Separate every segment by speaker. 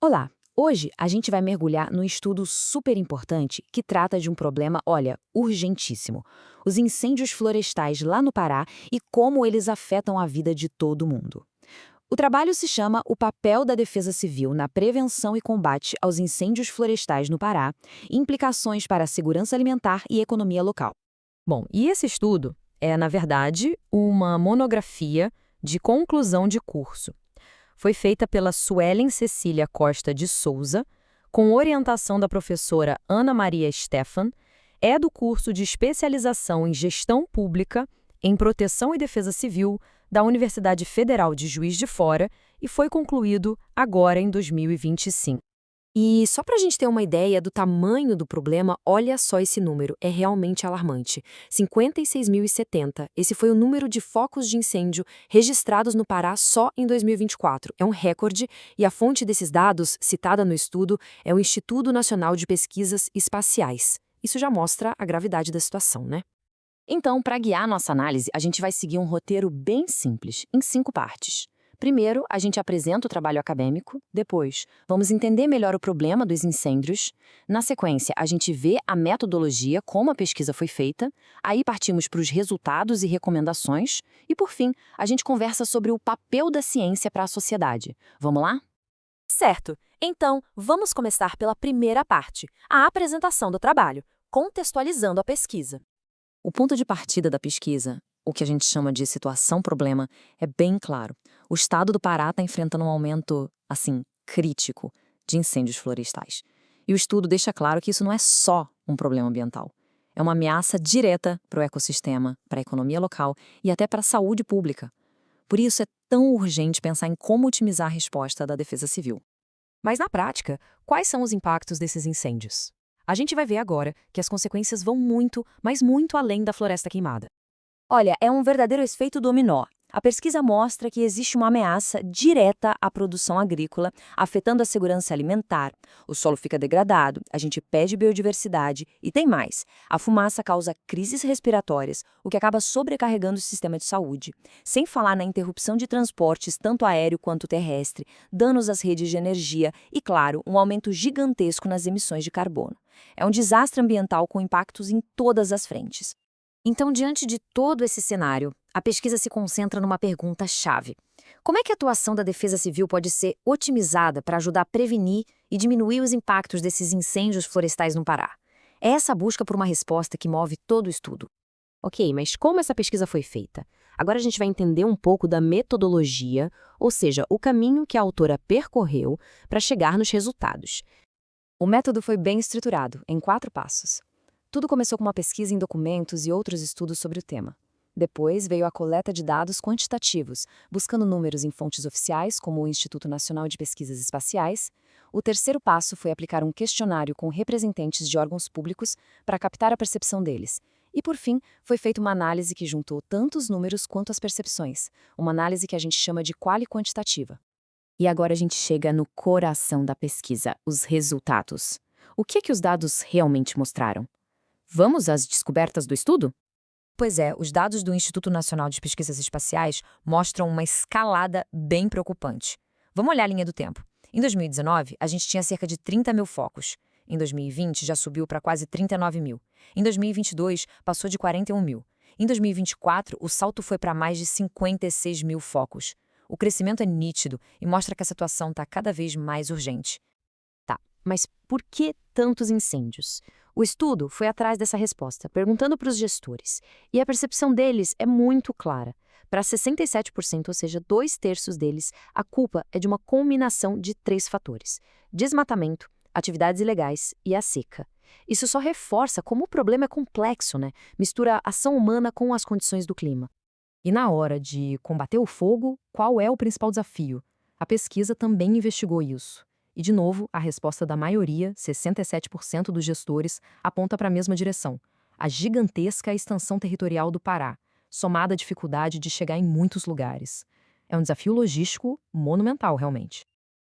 Speaker 1: Olá! Hoje a gente vai mergulhar num estudo super importante que trata de um problema, olha, urgentíssimo. Os incêndios florestais lá no Pará e como eles afetam a vida de todo mundo. O trabalho se chama O Papel da Defesa Civil na Prevenção e Combate aos Incêndios Florestais no Pará, Implicações para a Segurança Alimentar e Economia Local.
Speaker 2: Bom, e esse estudo é, na verdade, uma monografia de conclusão de curso. Foi feita pela Suelen Cecília Costa de Souza, com orientação da professora Ana Maria Stephan, é do curso de especialização em Gestão Pública, em Proteção e Defesa Civil, da Universidade Federal de Juiz de Fora e foi concluído agora em 2025.
Speaker 3: E só para a gente ter uma ideia do tamanho do problema, olha só esse número, é realmente alarmante. 56.070, esse foi o número de focos de incêndio registrados no Pará só em 2024. É um recorde e a fonte desses dados, citada no estudo, é o Instituto Nacional de Pesquisas Espaciais. Isso já mostra a gravidade da situação, né?
Speaker 1: Então, para guiar nossa análise, a gente vai seguir um roteiro bem simples, em 5 partes. Primeiro, a gente apresenta o trabalho acadêmico. Depois, vamos entender melhor o problema dos incêndios. Na sequência, a gente vê a metodologia, como a pesquisa foi feita. Aí partimos para os resultados e recomendações. E, por fim, a gente conversa sobre o papel da ciência para a sociedade. Vamos lá?
Speaker 3: Certo. Então, vamos começar pela primeira parte, a apresentação do trabalho, contextualizando a pesquisa.
Speaker 1: O ponto de partida da pesquisa, o que a gente chama de situação-problema, é bem claro. O estado do Pará está enfrentando um aumento, assim, crítico de incêndios florestais. E o estudo deixa claro que isso não é só um problema ambiental. É uma ameaça direta para o ecossistema, para a economia local e até para a saúde pública. Por isso é tão urgente pensar em como otimizar a resposta da Defesa Civil.
Speaker 2: Mas na prática, quais são os impactos desses incêndios? A gente vai ver agora que as consequências vão muito, mas muito além da floresta queimada.
Speaker 3: Olha, é um verdadeiro efeito dominó. A pesquisa mostra que existe uma ameaça direta à produção agrícola, afetando a segurança alimentar. O solo fica degradado, a gente perde biodiversidade e tem mais. A fumaça causa crises respiratórias, o que acaba sobrecarregando o sistema de saúde. Sem falar na interrupção de transportes, tanto aéreo quanto terrestre, danos às redes de energia e, claro, um aumento gigantesco nas emissões de carbono. É um desastre ambiental com impactos em todas as frentes.
Speaker 1: Então, diante de todo esse cenário, a pesquisa se concentra numa pergunta-chave. Como é que a atuação da Defesa Civil pode ser otimizada para ajudar a prevenir e diminuir os impactos desses incêndios florestais no Pará? É essa a busca por uma resposta que move todo o estudo.
Speaker 2: Ok, mas como essa pesquisa foi feita? Agora a gente vai entender um pouco da metodologia, ou seja, o caminho que a autora percorreu para chegar nos resultados.
Speaker 3: O método foi bem estruturado, em 4 passos. Tudo começou com uma pesquisa em documentos e outros estudos sobre o tema. Depois veio a coleta de dados quantitativos, buscando números em fontes oficiais, como o Instituto Nacional de Pesquisas Espaciais. O terceiro passo foi aplicar um questionário com representantes de órgãos públicos para captar a percepção deles. E, por fim, foi feita uma análise que juntou tanto os números quanto as percepções, uma análise que a gente chama de quali-quantitativa.
Speaker 1: E agora a gente chega no coração da pesquisa, os resultados. O que os dados realmente mostraram? Vamos às descobertas do estudo? Pois é, os dados do Instituto Nacional de Pesquisas Espaciais mostram uma escalada bem preocupante. Vamos olhar a linha do tempo. Em 2019, a gente tinha cerca de 30 mil focos. Em 2020, já subiu para quase 39 mil. Em 2022, passou de 41 mil. Em 2024, o salto foi para mais de 56 mil focos. O crescimento é nítido e mostra que a situação está cada vez mais urgente.
Speaker 2: Tá, mas por que tantos incêndios? O estudo foi atrás dessa resposta, perguntando para os gestores, e a percepção deles é muito clara. Para 67%, ou seja, 2/3 deles, a culpa é de uma combinação de 3 fatores: desmatamento, atividades ilegais e a seca. Isso só reforça como o problema é complexo, né? Mistura a ação humana com as condições do clima. E na hora de combater o fogo, qual é o principal desafio? A pesquisa também investigou isso. E, de novo, a resposta da maioria, 67% dos gestores, aponta para a mesma direção: a gigantesca extensão territorial do Pará, somada à dificuldade de chegar em muitos lugares. É um desafio logístico monumental, realmente.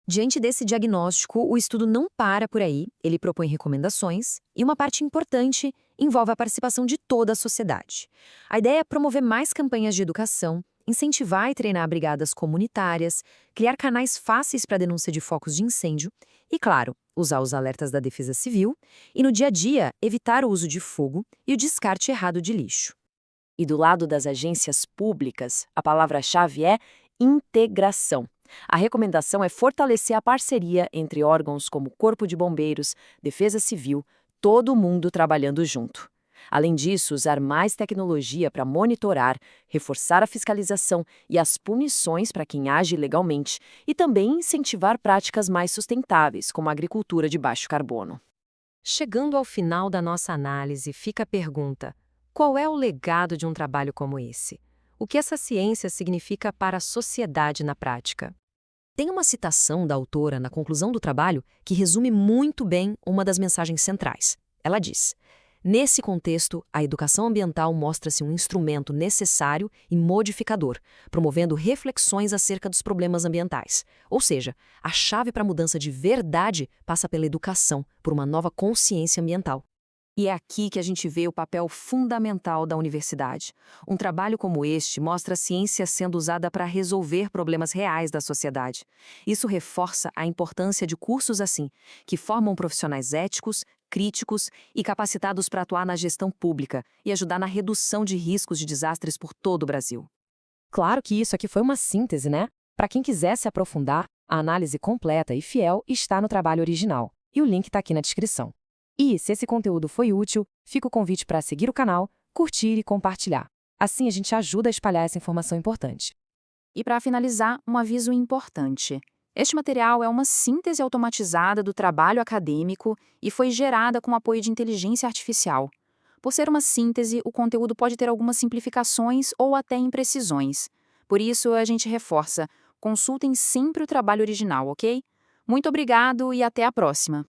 Speaker 1: Diante desse diagnóstico, o estudo não para por aí, ele propõe recomendações e uma parte importante,
Speaker 2: envolve a participação de toda a sociedade. A ideia é promover mais campanhas de educação, incentivar e treinar brigadas comunitárias, criar canais fáceis para denúncia de focos de incêndio e, claro, usar os alertas da Defesa Civil e, no dia a dia, evitar o uso de fogo e o descarte errado de lixo.
Speaker 3: E do lado das agências públicas, a palavra-chave é integração. A recomendação é fortalecer a parceria entre órgãos como Corpo de Bombeiros, Defesa Civil, todo mundo trabalhando junto. Além disso, usar mais tecnologia para monitorar, reforçar a fiscalização e as punições para quem age ilegalmente, e também incentivar práticas mais sustentáveis, como a agricultura de baixo carbono.
Speaker 2: Chegando ao final da nossa análise, fica a pergunta: qual é o legado de um trabalho como esse? O que essa ciência significa para a sociedade na prática? Tem uma citação da autora na conclusão do trabalho que resume muito bem uma das mensagens centrais. Ela diz: nesse contexto, a educação ambiental mostra-se um instrumento necessário e modificador, promovendo reflexões acerca dos problemas ambientais. Ou seja, a chave para a mudança de verdade passa pela educação, por uma nova consciência ambiental. E é aqui que a gente vê o papel fundamental da universidade. Um trabalho como este mostra a ciência sendo usada para resolver problemas reais da sociedade. Isso reforça a importância de cursos assim, que formam profissionais éticos, críticos e capacitados para atuar na gestão pública e ajudar na redução de riscos de desastres por todo o Brasil.
Speaker 1: Claro que isso aqui foi uma síntese, né? Para quem quiser se aprofundar, a análise completa e fiel está no trabalho original. E o link está aqui na descrição. E, se esse conteúdo foi útil, fica o convite para seguir o canal, curtir e compartilhar. Assim a gente ajuda a espalhar essa informação importante.
Speaker 4: E para finalizar, um aviso importante. Este material é uma síntese automatizada do trabalho acadêmico e foi gerada com apoio de inteligência artificial. Por ser uma síntese, o conteúdo pode ter algumas simplificações ou até imprecisões. Por isso, a gente reforça, consultem sempre o trabalho original, ok? Muito obrigado e até a próxima!